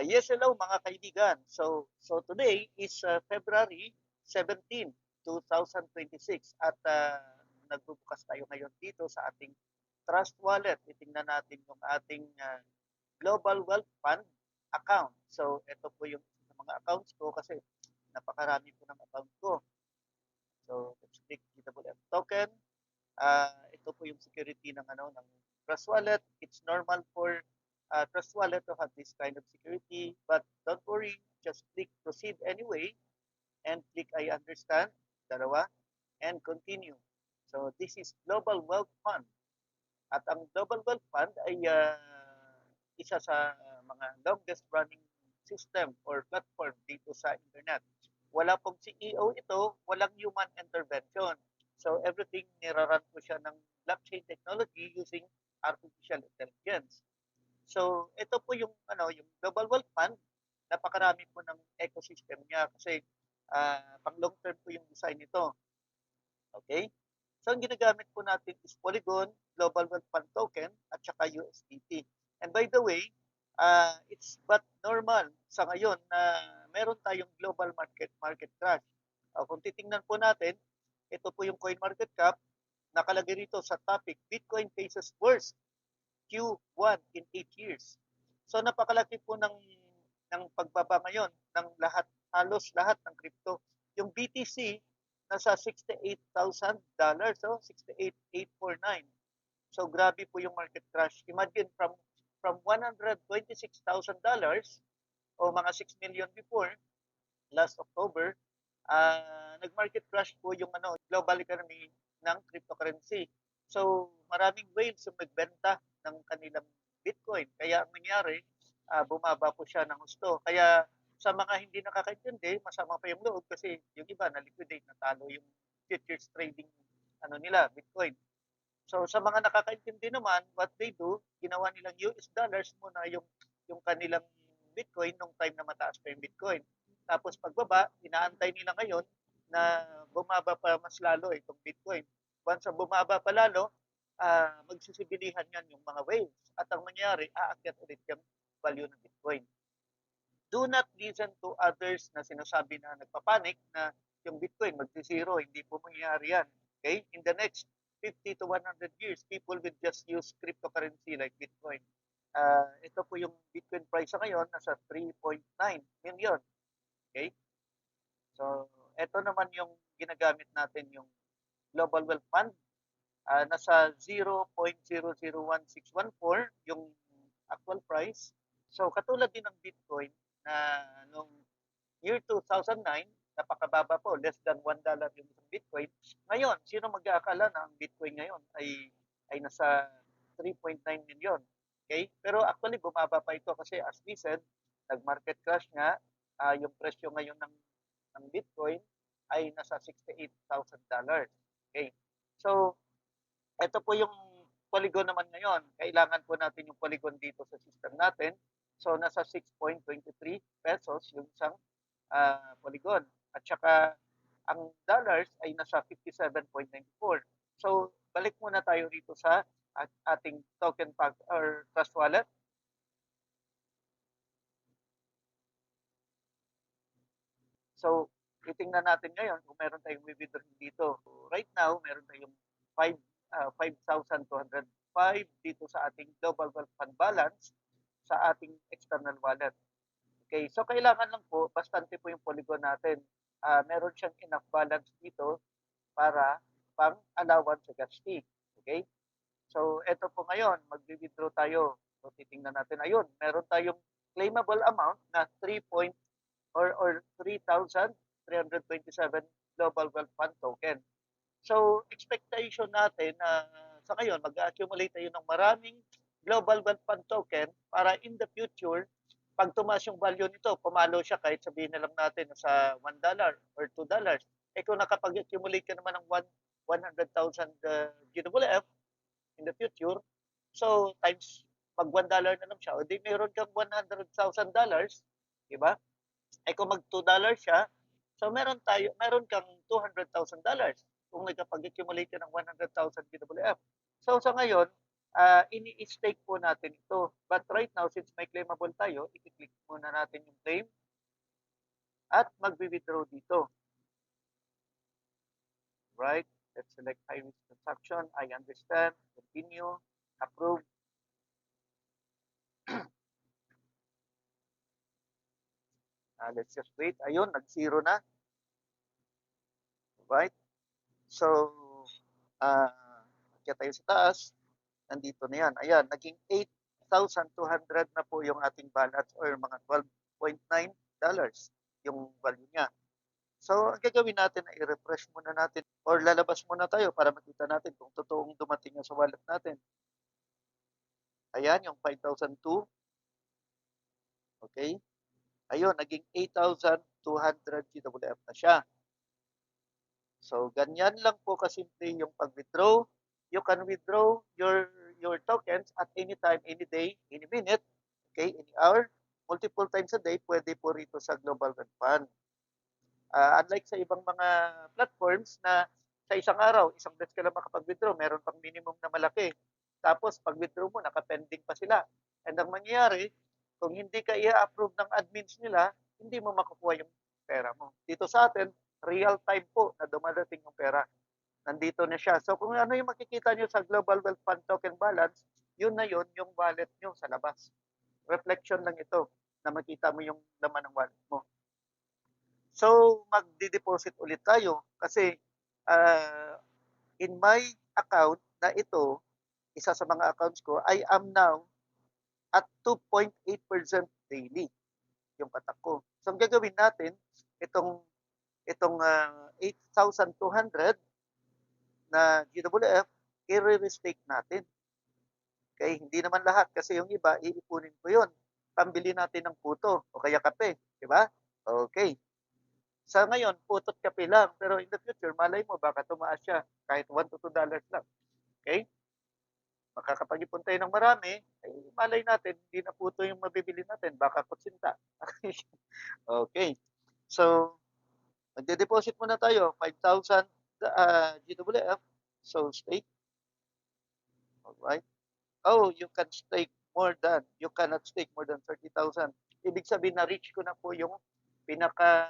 Yes, hello mga kaibigan. So today is February 17, 2026 at nagbubukas tayo ngayon dito sa ating Trust Wallet. Titingnan natin yung ating Global Wealth Fund account. So ito po yung mga accounts ko kasi napakarami po ng account ko. So let's click GWF token. Ito po yung security ng ng Trust Wallet. It's normal for Trust Wallet to have this kind of security, but don't worry, just click proceed anyway and click I understand, dalawa, and continue. So this is Global Wealth Fund. At ang Global Wealth Fund ay isa sa mga longest running system or platform dito sa internet. Wala pong CEO ito, walang human intervention. So everything niraran po siya ng blockchain technology using artificial intelligence. So ito po yung yung Global Wealth Fund, napakarami po ng ecosystem niya kasi pang long term po yung design nito. Okay? So ang ginagamit po natin is Polygon, Global Wealth Fund Token, at saka USDT. And by the way, it's but normal sa ngayon na meron tayong global market crash. Kung titingnan po natin, ito po yung coin market cap, nakalagay rito sa topic, Bitcoin faces worst Q1 in 8 years. So napakalaki po ng pagbaba ngayon ng halos lahat ng crypto. Yung BTC nasa $68,000, so 68,849. So grabe po yung market crash. Imagine from $126,000 o mga 6 million before last October, nag-market crash po yung global economy ng cryptocurrency. So maraming whales yung nagbenta ng kanilang Bitcoin. Kaya ang nangyari, bumaba po siya ng husto. Kaya sa mga hindi nakakaintindi, masama pa yung loob kasi yung iba na-liquidate, natalo yung futures trading nila, Bitcoin. So sa mga nakakaintindi naman, what they do, ginawa nilang US dollars muna yung kanilang Bitcoin nung time na mataas pa yung Bitcoin. Tapos pagbaba, inaantay nila ngayon na bumaba pa mas lalo itong Bitcoin. Once bumaba pa lalo, magsisibilihan yan yung mga waves. At ang mangyari, aakyat ulit yung value ng Bitcoin. Do not listen to others na sinasabi na nagpapanik na yung Bitcoin magsi-zero. Hindi po mangyayari yan. Okay? In the next 50 to 100 years, people will just use cryptocurrency like Bitcoin. Ito po yung Bitcoin price sa ngayon, nasa 3.9 million. Okay? So, ito naman yung ginagamit natin, yung Global Wealth Fund. Nasa 0.001614 yung actual price. So, katulad din ng Bitcoin na noong year 2009, napakababa po, less than $1 yung isang Bitcoin. Ngayon, sino mag-aakala na ang Bitcoin ngayon ay nasa 3.9 million? Okay? Pero actually, bumaba pa ito kasi as we said, nag-market crash nga, yung presyo ngayon ng Bitcoin ay nasa $68,000. Okay? So, ito po yung Polygon naman ngayon. Kailangan po natin yung Polygon dito sa system natin. So, nasa 6.23 pesos yung isang Polygon. At saka, ang dollars ay nasa 57.94. So, balik muna tayo rito sa ating token pack or Trust Wallet. So, titingnan natin ngayon kung meron tayong withdraw dito. So, right now, meron tayong 5,205 dito sa ating Global Wealth Fund balance sa ating external wallet. Okay, so kailangan lang po, bastante po yung Polygon natin. Meron siyang enough balance dito para pang allowance sa gas fee. Okay? So, eto po ngayon, mag-withdraw tayo. So, titingnan natin. Ayun, meron tayong claimable amount na 3,327 Global Wealth Fund token. So, expectation natin na sa ngayon, mag-accumulate tayo ng maraming Global Wealth Fund token para in the future, pag tumaas yung value nito, pumalo siya kahit sabihin na lang natin sa $1 or $2. Kung nakapag-accumulate ka naman ng 100,000 GWF in the future, so times pag $1 na lang siya, o di meron kang $100,000, di ba? Kung mag $2 siya, so meron kang $200,000 kung nagkapag-accumulate ka ng 100,000 GWF. So sa ngayon, ini-stake po natin ito. But right now, since may claimable tayo, i-click muna natin yung claim at mag-withdraw dito. Right? Let's select high risk transaction. I understand. Continue. Approve. Let's just wait. Ayun, nag-zero na. Right? So, kaya tayo sa taas. Nandito na yan. Ayan, naging 8,200 na po yung ating balance or mga $12.9 yung value niya. So, ang gagawin natin ay i-refresh muna natin or lalabas muna tayo para makita natin kung totoong dumating sa wallet natin. Ayan, yung 5,002. Okay? Ayun, naging 8,200 GWF na siya. So, ganyan lang po kasimple yung pag-withdraw. You can withdraw your tokens at any time, any day, any minute, okay, any hour, multiple times a day, pwede po rito sa Global Web Fund. Unlike sa ibang mga platforms na sa isang araw, isang beses ka lang makapag-withdraw, meron pang minimum na malaki. Tapos, pag-withdraw mo, nakapending pa sila. And ang mangyayari, kung hindi ka i-approve ng admins nila, hindi mo makukuha yung pera mo. Dito sa atin, real time po na dumadating yung pera. Nandito na siya. So kung ano yung makikita nyo sa Global Wealth Fund Token Balance, yun na yun yung wallet nyo sa labas. Reflection lang ito na makita mo yung laman ng wallet mo. So magdi-deposit ulit tayo kasi in my account na ito, isa sa mga accounts ko, I am now at 2.8% daily yung patak ko. So ang gagawin natin, itong 8,200 na GWF, i-re-stake natin. Okay, hindi naman lahat kasi yung iba, iipunin ko yun. Pambili natin ng puto o kaya kape. Di ba? Okay. Sa ngayon, puto't kape lang. Pero in the future, malay mo, baka tumaas siya kahit $1 to $2 lang. Okay? Makakapag-ipon tayo ng marami, ay malay natin, hindi na puto yung mabibili natin. Baka kutsinta. Okay. So, magde-deposit muna tayo, 5,000 GWF. So, stake. Alright. Oh, you can stake more than, you cannot stake more than 30,000. Ibig sabihin na reach ko na po yung pinaka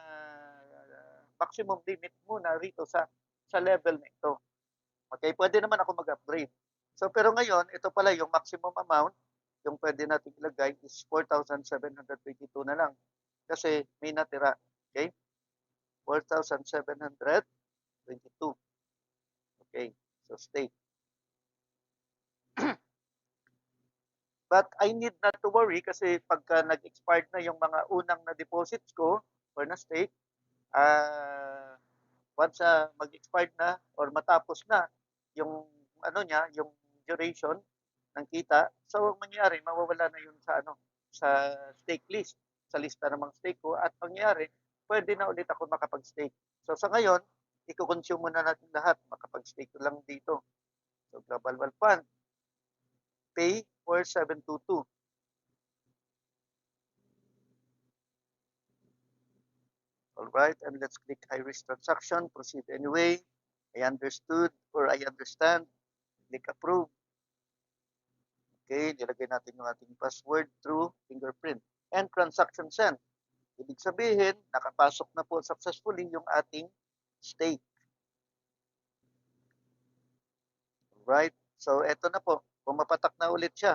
maximum limit muna rito sa level na ito. Okay, pwede naman ako mag-upgrade. So, pero ngayon, ito pala yung maximum amount, yung pwede natin ilagay is 4,722 na lang. Kasi may natira. Okay? 4,722. Okay, so stake. But I need not to worry kasi pagka nag-expired na yung mga unang na deposits ko or na stake, once mag-expired na or matapos na yung ano niya, yung duration ng kita, so mangyari mawawala na yun sa sa stake list, sa lista ng mga stake ko at mangyari pwede na ulit ako makapag-stake. So sa ngayon, i-consume muna natin lahat, makapag-stake lang dito. So Global Wealth Fund, pay 4722. All right, and let's click high risk transaction, proceed anyway. I understood or I understand. Click approve. Okay, nilagay natin yung ating password through fingerprint. And transaction sent. Ibig sabihin, nakapasok na po successfully yung ating stake. Right? So, eto na po. Pumapatak na ulit siya.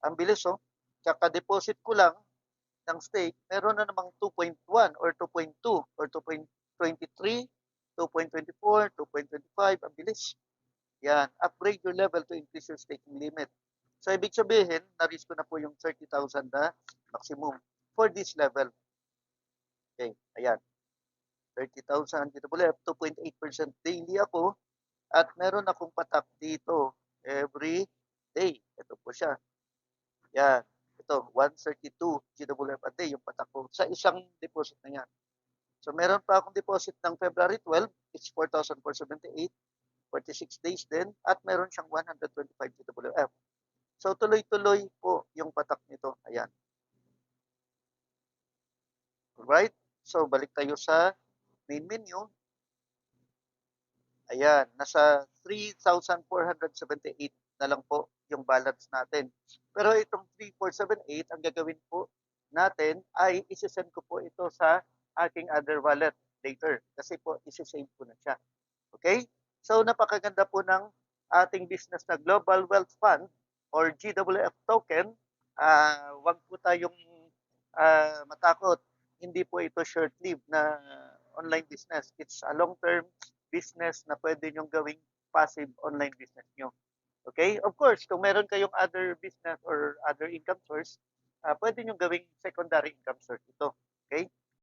Ang bilis, oh. Kaka-deposit ko lang ng stake, meron na namang 2.1 or 2.2 or 2.23, 2.24, 2.25. Ang bilis. Yan. Upgrade your level to increase your staking limit. So, ibig sabihin, na-reach ko na po yung 30,000 na maximum for this level. Okay. Ayan. 30,000 dito pala, 2.8% daily ako at meron akong patak dito every day. Ito po siya. Yan. Ito, 132 GWF a day yung patak ko sa isang deposit na yan. So, meron pa akong deposit ng February 12, it's 4,478, 46 days din, at meron siyang 125 GWF. So, tuloy-tuloy po yung patak nito. Ayan. Alright? So, balik tayo sa main menu. Ayan, nasa 3,478 na lang po yung balance natin. Pero itong 3478, ang gagawin po natin ay isi-send ko po ito sa aking other wallet later kasi po isi-save ko na siya. Okay? So napakaganda po ng ating business na Global Wealth Fund or GWF token. Wag po tayong matakot. Hindi po ito short-lived na online business. It's a long-term business na pwede nyong gawing passive online business nyo. Okay? Of course, kung meron kayong other business or other income source, pwede nyong gawing secondary income source ito. Okay?